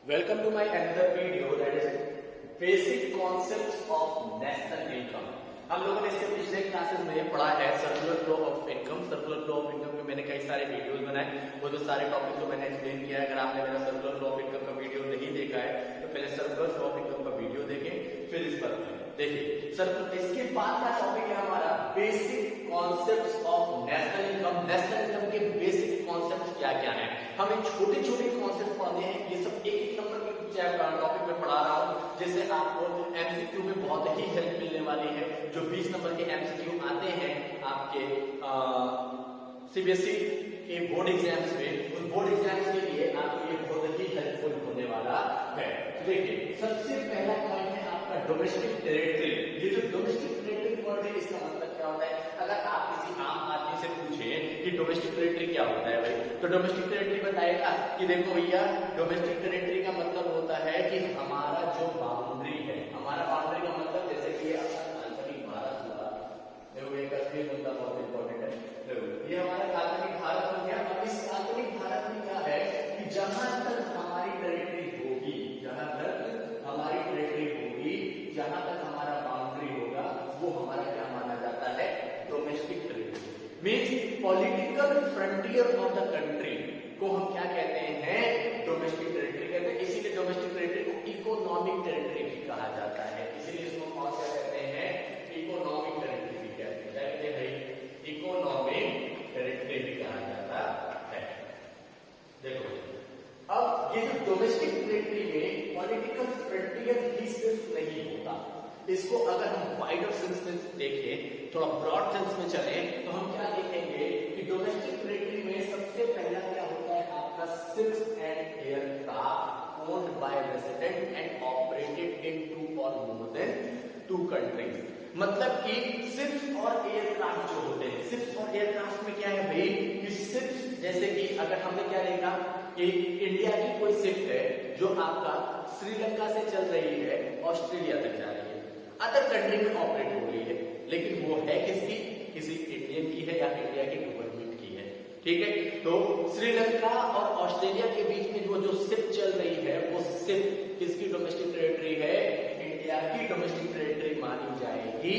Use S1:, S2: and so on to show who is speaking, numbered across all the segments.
S1: Welcome to my another video that is basic concepts of national income. हम लोगों ने इसके पिछले क्लासेस में पढ़ा है circular flow of income. Circular flow of income में मैंने कई सारे वीडियोस बनाए, वो जो सारे टॉपिक को मैंने एक्सप्लेन किया है। अगर आपने मेरा सर्कुलर फ्लो ऑफ इनकम का वीडियो नहीं देखा है तो पहले सर्कुलर फ्लो ऑफ इनकम का वीडियो देखें, फिर इस पर देखिए। सर्कुलर इसके बाद का टॉपिक है हमारा basic concepts of national income. National income के बेसिक कॉन्सेप्ट्स क्या क्या हैं, हम इन छोटे छोटे कॉन्सेप्ट पढ़ते हैं। ये सब एक एक नंबर के टॉपिक में पढ़ा रहा हूं, जिससे आपको एमसीक्यू में बहुत ही हेल्प मिलने वाली है। जो 20 नंबर के एमसीक्यू आते हैं आपके सीबीएसई के बोर्ड एग्जाम्स में, उस बोर्ड एग्जाम्स के लिए आपको ये बहुत ही हेल्पफुल होने वाला है। देखिए, सबसे पहला पॉइंट है आपका डोमेस्टिक टेरिटरी। ये जो डोमेस्टिक टेरिटरी वर्ड है, इसका मतलब क्या होता है? अगर आप किसी आम आदमी से पूछें कि डोमेस्टिक टेरिटरी क्या होता है भाई, तो डोमेस्टिक टेरिटरी बताएगा कि देखो भैया, डोमेस्टिक टेरिटरी का मतलब होता है कि हमारा जो बाउंड्री है, हमारा बाउंड्री का मतलब जैसे कि आंतरिक भारत हुआ, देखो ये कश्मीर मुद्दा बहुत इंपॉर्टेंट है। ये हमारा काल्पनिक भारत हो गया। अब इस काल्पनिक भारत में क्या है कि जहां तक हमारी टेरिटरी होगी, जहां तक हमारी टेरिटरी होगी, जहां तक हमारा बाउंड्री होगा, वो हमारा क्या माना जाता है? Domestic territory. Means political frontier of the country को हम क्या कहते हैं? डोमेस्टिक टेरिटरी कहते हैं। इसीलिए डोमेस्टिक टेरिटरी को इकोनॉमिक टेरिटरी भी कहा जाता है। इसीलिए इसको कौन क्या कहते हैं? इकोनॉमिक टेरिटरी भी कहते हैं। इकोनॉमिक टेरिटरी भी कहा जाता है। देखो, अब ये जो डोमेस्टिक टेरिटरी में पॉलिटिकल फ्रंटियर ही सिर्फ नहीं होता, इसको अगर हम वाइडर सेंस में देखें, थोड़ा ब्रॉड सेंस में चले, तो हम क्या देखेंगे कि डोमेस्टिक टेरिटरी में सबसे पहला क्या होता है? आपका ships and aircraft owned by resident and operated in 2 और मोर देन 2 कंट्रीज। मतलब कि शिप्स और एयरक्राफ्ट जो होते हैं, शिप्स और एयरक्राफ्ट में क्या है भाई कि शिप्स, जैसे कि अगर हमने क्या देखा कि इंडिया की कोई शिप है जो आपका श्रीलंका से चल रही है, ऑस्ट्रेलिया तक जा रही है, अदर कंट्री में ऑपरेट हो रही है, लेकिन वो है किसकी? किसी इंडियन की है या इंडिया की गवर्नमेंट की है। ठीक है, तो श्रीलंका और ऑस्ट्रेलिया के बीच में जो शिप चल रही है, वो शिप किसकी डोमेस्टिक टेरिटरी है? इंडिया की डोमेस्टिक टेरिटरी मानी जाएगी,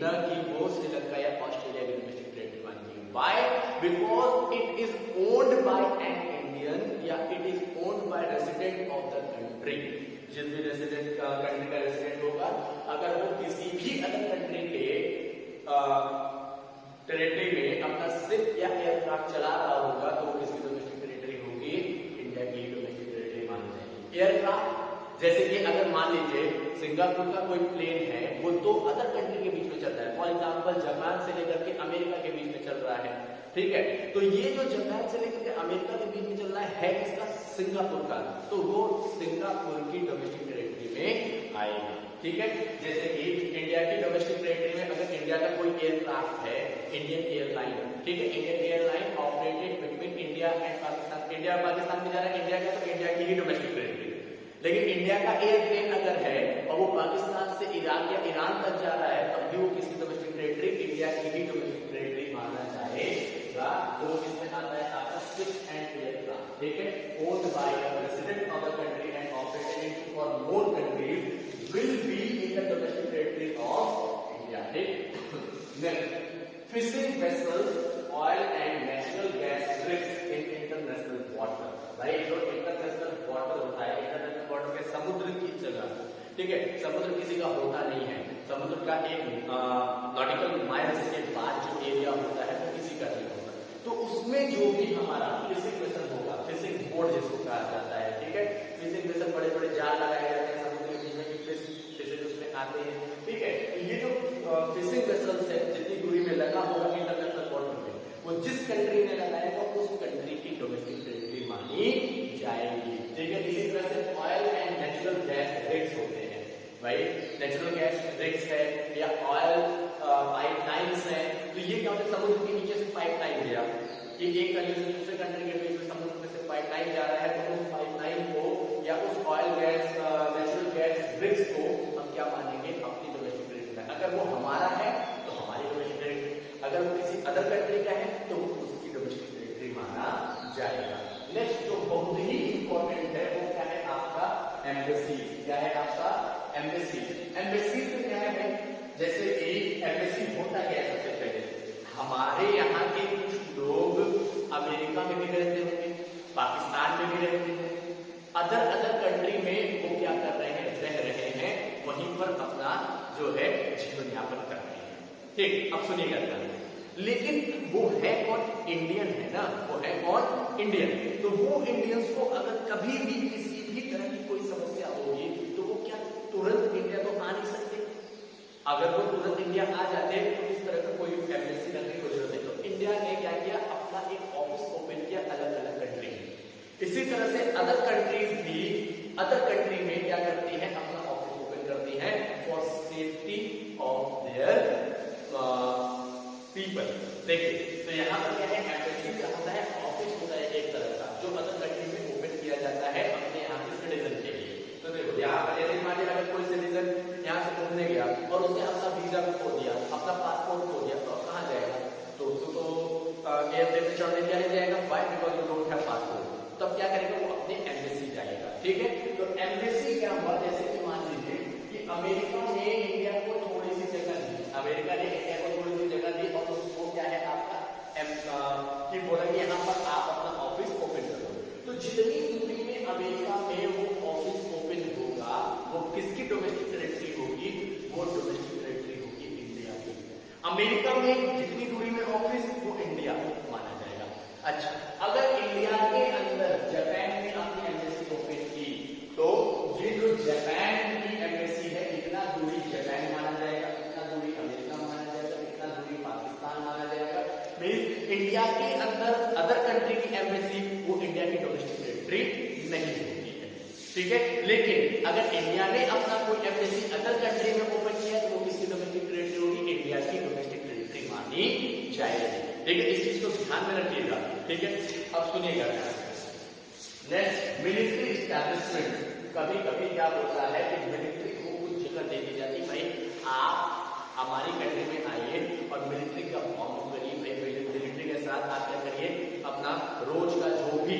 S1: न कि वो श्रीलंका या ऑस्ट्रेलिया की डोमेस्टिक टेरिटरी मानी जाएगी। Why? Because it is owned by an Indian या it is owned by resident of the country. जिस भी रेजिडेंट कंट्री का रेजिडेंट होगा, अगर वो किसी भी अदर कंट्री के टेरिटरी में अपना शिप या एयरक्राफ्ट चला रहा होगा, तो वो किसकी डोमेस्टिक टेरिटरी होगी? इंडिया की डोमेस्टिक टेरिटरी मानी जाएगी। एयरक्राफ्ट जैसे कि अगर मान लीजिए सिंगापुर का कोई प्लेन है, वो 2 अदर कंट्री के बीच में चल रहा है, फॉर एग्जाम्पल जापान से लेकर के अमेरिका के बीच में चल रहा है। ठीक है, तो ये जो जापान से लेकर के अमेरिका के बीच में चल रहा है किसका? सिंगापुर का, तो वो सिंगापुर की डोमेस्टिक टेरिटरी में आएगा। ठीक है, जैसे कि इंडिया की डोमेस्टिक टेरिटरी में अगर इंडिया का कोई एयरक्राफ्ट है, इंडियन एयरलाइन, ठीक है, Indian airline operated between India and Pakistan, India Pakistan में जा रहा है, इंडिया का तो इंडिया की ही डोमेस्टिक टेरिटरी। लेकिन इंडिया का एयरप्लेन अगर है और वो पाकिस्तान से इराक या ईरान तक जा रहा है, तब भी वो किसकी डोमेस्टिक टेरिटरी? इंडिया की ही डोमेस्टिक टेरिटरी माना जाएगा। तो इसमें आता है आपका शिप्स एंड एयरक्राफ्ट। ठीक है, owned by a resident of the country and operated in 2 और more countries will be in the domestic territory of India. ठीक, next, fishing vessels, oil and natural gas rigs in international water. भाई जो international water होता है, international water के समुद्र की जगह, ठीक है, समुद्र किसी का होता नहीं है, समुद्र का एक नॉटिकल माइल्स के बाद जो एरिया होता है वो किसी का नहीं होता, तो उसमें जो भी हमारा फिशिंग वेसल होगा, फिशिंग बोट जिसको कहा जाता है, ठीक है, फिशिंग वेसल बड़े बड़े जाल लगाए जाते हैं समुद्र के बीच में, फिश उसमें आते हैं। ठीक है, ये जो फिशिंग वेसल्स है, जितनी दूरी में लगा होगा इंटरनेशनल वाटर में, वो जिस कंट्री में लगाएगा उस कंट्री की डोमेस्टिक टेरिटरी मानी जाएगी। ठीक है, इसी तरह से oil and natural gas rigs होते हैं भाई, नेचुरल गैस रिग्स है या ऑयल पाइपलाइंस है, तो ये क्या होता है? समुद्र के नीचे से पाइपलाइन गया, ये एक कंट्री से दूसरे कंट्री के बीच में समुद्र में से पाइपलाइन जा रहा है, तो उस पाइपलाइन को या उस oil gas natural gas rigs को हम क्या मानेंगे? अपनी डोमेस्टिक टेरिटरी में। अगर वो हमारा है तो हमारी डोमेस्टिक टेरिटरी, अगर वो किसी अदर कंट्री का है तो उसकी डोमेस्टिक टेरिटरी माना जाएगा। नेक्स्ट जो बहुत ही इंपॉर्टेंट है वो क्या है? आपका एम्बेसी। क्या है आपका एम्बेसी। एम्बेसी तो क्या है, जैसे कि एम्बेसी होता क्या है, सबसे पहले हमारे यहाँ के कुछ लोग अमेरिका में भी रहते होंगे, पाकिस्तान में भी रहते हैं, अदर कंट्री में वो क्या कर रहे हैं, रह रहे हैं, वहीं पर अपना जो है जीवन यापन कर रहे हैं। ठीक, अब सुनिएगा ध्यान, लेकिन वो है कौन, इंडियन है ना, वो है कौन, इंडियन। तो वो इंडियंस को अगर कभी भी किसी भी तरह की कोई समस्या होगी तो वो क्या तुरंत इंडिया तो आ नहीं सकते। अगर वो तुरंत इंडिया आ जाते तो इस तरह का कोई एम्बेसी करने की जरूरत नहीं। तो इंडिया ने क्या किया, अपना एक ऑफिस ओपन किया अलग अलग कंट्री में। इसी तरह से अदर कंट्रीज भी अदर कंट्री में क्या करती है, अपना ऑफिस ओपन करती है for safety of their people. देखिए, तो यहाँ पर क्या है, एम्बेसी क्या होता है, ऑफिस होता है एक तरह का जो अदर कंट्री में ओपन किया जाता है अपने यहाँ के सिटीजन के लिए। तो देखो यहाँ पर जैसे मान लीजिए अगर कोई सिटीजन यहाँ से घूमने गया और उसने अपना वीजा को खो दिया, अपना पासपोर्ट खो दिया, तो कहाँ जाएगा, तो उसको तो एयरप्लेन में चढ़ने दिया नहीं जाएगा, why because you don't have passport. तब क्या करेगा, वो अपने एम्बेसी जाएगा। ठीक है, तो एम्बेसी क्या हुआ, जैसे कि मान लीजिए कि अमेरिका ने इंडिया को थोड़ी सी जगह दी, अमेरिका ने इंडिया को थोड़ी सी जगह दी और उसको क्या है आपका कि बोला कि यहाँ पर आप अपना ऑफिस ओपन करो। तो जितनी दूरी में अमेरिका में वो ऑफिस ओपन होगा वो किसकी डोमेस्टिक टेरिटरी होगी, वो डोमेस्टिक टेरिटरी होगी इंडिया की। अमेरिका में जितनी दूरी में ऑफिस वो इंडिया माना जाएगा। अच्छा, अगर इंडिया के अंदर जापान में अपनी एम्बेसी ओपन की तो ये जो जापान की एम्बेसी है, इतना दूरी जापान माना जाएगा, इतना दूरी अमेरिका माना जाएगा, इतना दूरी पाकिस्तान माना जाएगा। मींस इंडिया के अंदर अदर कंट्री की एम्बेसी वो इंडिया की डोमेस्टिक टेरिटरी नहीं होती है। ठीक है, लेकिन अगर इंडिया ने अपना कोई एम्बेसी अदर कंट्री में ओपन किया तो वो किसकी डोमेस्टिक टेरिटरी होगी, इंडिया की डोमेस्टिक टेरिटरी मानी जाएगी। ठीक है, इस चीज को ध्यान में रखिएगा। ठीक है, अब सुनिएगा नेक्स्ट, मिलिट्री एस्टैब्लिशमेंट। कभी कभी क्या होता है कि मिलिट्री को कुछ जगह दे दी जाती, भाई आप हमारी कंट्री में आइए और मिलिट्री का फॉर्म करिए। भाई मिलिट्री के साथ आप क्या करिए, अपना रोज का जो भी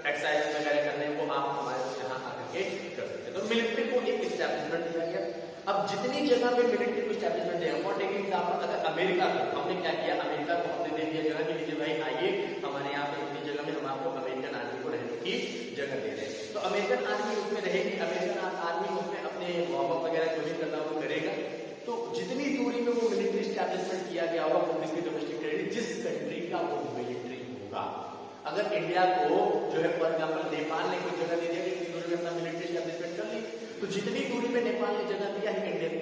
S1: एक्सरसाइज वगैरह करने को आप हमारे यहाँ आकर के कर सकते हैं। तो मिलिट्री को एक एस्टैब्लिशमेंट दिया गया। अब जितनी जगह पे मिलिट्री को एस्टैब्लिशमेंट दिया, फॉर टेकिंग एग्जांपल अगर अमेरिका को हमने क्या किया, अमेरिका को हमने दे दिया जगह कि लीजिए भाई आइए हमारे यहाँ पे इतनी जगह में हम आपको अमेरिकन आर्मी को रहने की जगह दे रहे हैं। तो अमेरिकन आर्मी उसमें रहेगी, अमेरिकन आर्मी उसमें अपने वार्म अप वगैरह जो भी करना वो करेगा। तो जितनी दूरी में वो मिलिट्री एस्टैब्लिशमेंट किया गया होगा वो किसकी डोमेस्टिक टेरिटरी, जिस कंट्री का वो मिलिट्री होगा। अगर इंडिया को जो है फॉर एग्जाम्पल नेपाल ने कोई जगह दे दिया कि इतनी दूरी में अपना मिलिट्री एस्टैब्लिशमेंट कर ली, तो जितनी दूरी में नेपाल ने जगह दिया है इंडियन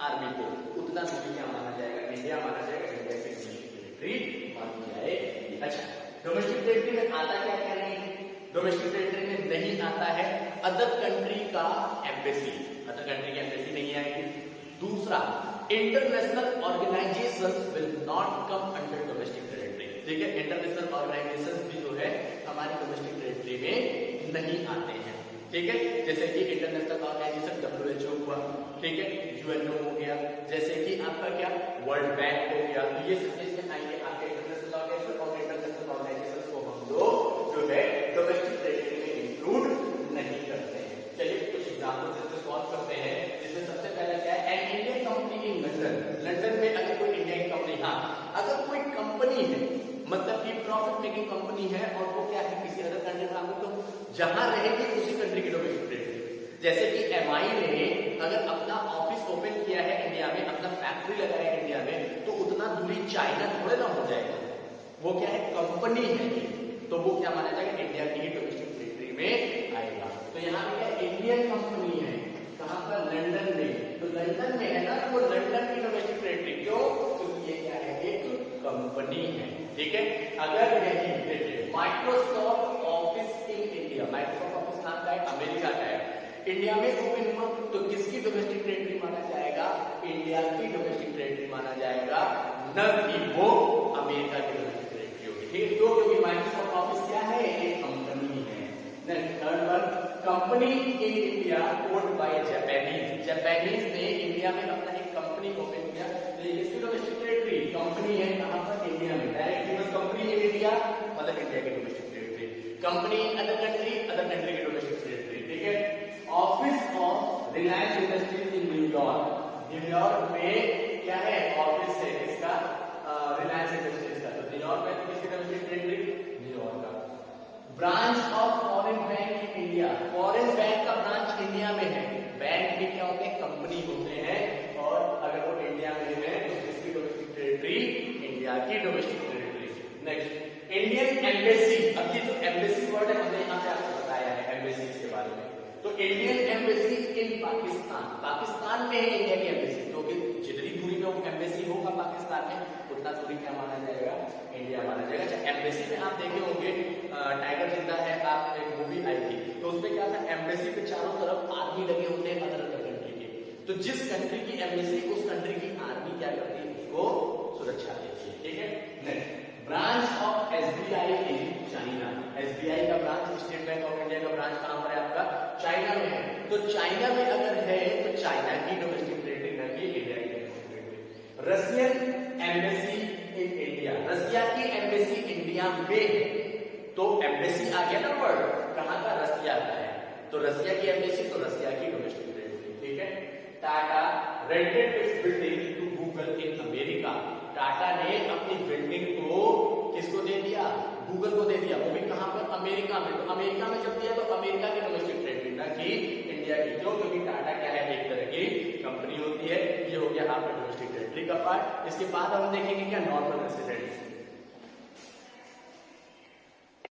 S1: आर्मी को, उतना दूरी क्या माना जाएगा, इंडिया माना जाएगा, इंडिया की डोमेस्टिक टेरिटरी मानी जाएगी। अच्छा, डोमेस्टिक टेरिटरी में आता क्या क्या नहीं है, डोमेस्टिक टेरिटरी में नहीं आता है अदर कंट्री का एम्बेसी, अदर कंट्री की एम्बेसी नहीं आएगी। दूसरा, international organisations will not come under domestic territory. ठीक है, इंटरनेशनल ऑर्गेनाइजेशंस भी जो है हमारी डोमेस्टिक टेरिटरी में नहीं आते हैं। ठीक है, जैसे कि इंटरनेशनल ऑर्गेनाइजेशन WHO हुआ, ठीक है, UNO हो गया, जैसे कि आपका क्या वर्ल्ड बैंक हो गया। तो ये सब इसमें आएंगे आपके इंटरनेशनल ऑर्गेनाइजेशन, और इंटरनेशनल ऑर्गेनाइजेशन को हम लोग जो है डोमेस्टिक टेरिटरी में इंक्लूड नहीं करते हैं। चलिए कुछ एग्जांपल से सॉल्व करते हैं। जिसमें सबसे पहला क्या है, an Indian company in London. London में अगर कोई इंडियन कंपनी, हाँ अगर कोई कंपनी है मतलब कि प्रॉफिट मेकिंग कंपनी है और वो क्या है किसी अदर कंट्री में आगे, तो जहां रहेगी उसी कंट्री की डोमेस्टिक टेरिटरी। जैसे कि MI ने अगर अपना ऑफिस ओपन किया है इंडिया में, अपना फैक्ट्री लगाया है इंडिया में, तो उतना दूरी चाइना थोड़े ना हो जाएगा, वो क्या है कंपनी है, तो वो क्या माना जाएगा, इंडिया की ही डोमेस्टिक टेरिटरी में आएगा। तो यहाँ पे क्या इंडियन कंपनी है, कहां पर, लंदन में, तो लंदन में है ना, तो वो लंदन की डोमेस्टिक टेरिटरी, क्यों, क्योंकि ये क्या है, एक कंपनी है। ठीक है, अगर यही देखिए Microsoft office in India, Microsoft office कहां का है, अमेरिका का है, इंडिया में ओपन हुआ तो किसकी डोमेस्टिक टेरिटरी माना जाएगा, इंडिया की डोमेस्टिक टेरिटरी माना जाएगा, न कि वो अमेरिका की डोमेस्टिक टेरिटरी होगी। ठीक है, तो क्योंकि माइक्रोसॉफ्ट ऑफिस क्या है, एक कंपनी है। Next third one, company in India owned by Japanese. Japanese ने इंडिया में अपना एक कंपनी ओपन किया, तो ये किसकी डोमेस्टिक टेरिटरी, कंपनी है, कहां पर, इंडिया में। डायरेक्ट कंपनी इन इंडिया मतलब इंडिया की domestic territory. Company in other Reliance industries in New York, New York में क्या है ऑफिस है इसका, रिलायंस इंडस्ट्रीज का। तो न्यूयॉर्क में तो किसकी डोमेस्टिक टेरिटरी, न्यूयॉर्क का। Branch of foreign bank in India, foreign bank का ब्रांच इंडिया में है। बैंक भी क्या होते हैं, कंपनी होते हैं, और अगर वो इंडिया में है तो किसकी डोमेस्टिक टेरिटरी, इंडिया की domestic territory. Next Indian embassy, अब ये जो एम्बेसी वर्ड है हमने यहाँ पे आपको बताया है एम्बेसी के बारे में। तो Indian embassy in Pakistan, Pakistan में है इंडिया की एम्बेसी, क्योंकि जितनी दूरी में वो एम्बेसी होगा पाकिस्तान में उतना दूरी क्या माना जाएगा, इंडिया माना जाएगा। अच्छा एम्बेसी में आप देखे होंगे टाइगर जिंदा है, आप एक मूवी आई थी, तो उसमें क्या था, एम्बेसी के चारों तरफ आर्मी लगे होते हैं अदर अदर कंट्री के। तो जिस कंट्री की एम्बेसी, उस कंट्री की आर्मी क्या करती है, उसको सुरक्षा देती है। ठीक है। Next branch of SBI in China, SBI का branch, State Bank of India का ब्रांच कहां पर है आपका, चाइना में है। तो चाइना में अगर है तो चाइना की डोमेस्टिक टेरिटरी ना कि इंडिया की domestic territory. Russian embassy in India, Russia की एम्बेसी इंडिया में, तो एम्बेसी आ गया ना वर्ड, कहां का, रशिया का है, तो रशिया की एम्बेसी तो रशिया की डोमेस्टिक टेरिटरी। ठीक है। Tata rented it's building to Google in America, Tata ने अपनी बिल्डिंग को किसको दे दिया, गूगल को दे दिया, वो भी कहां पर, अमेरिका में। तो अमेरिका में जब दिया तो अमेरिका की डोमेस्टिक टेरिटरी ना कि इंडिया की, क्यों, क्योंकि टाटा क्या है, एक तरह की कंपनी होती है। ये हो गया आपका डोमेस्टिक टेरिटरी का पार्ट। इसके बाद हम देखेंगे क्या, नॉर्मल रेसिडेंट्स।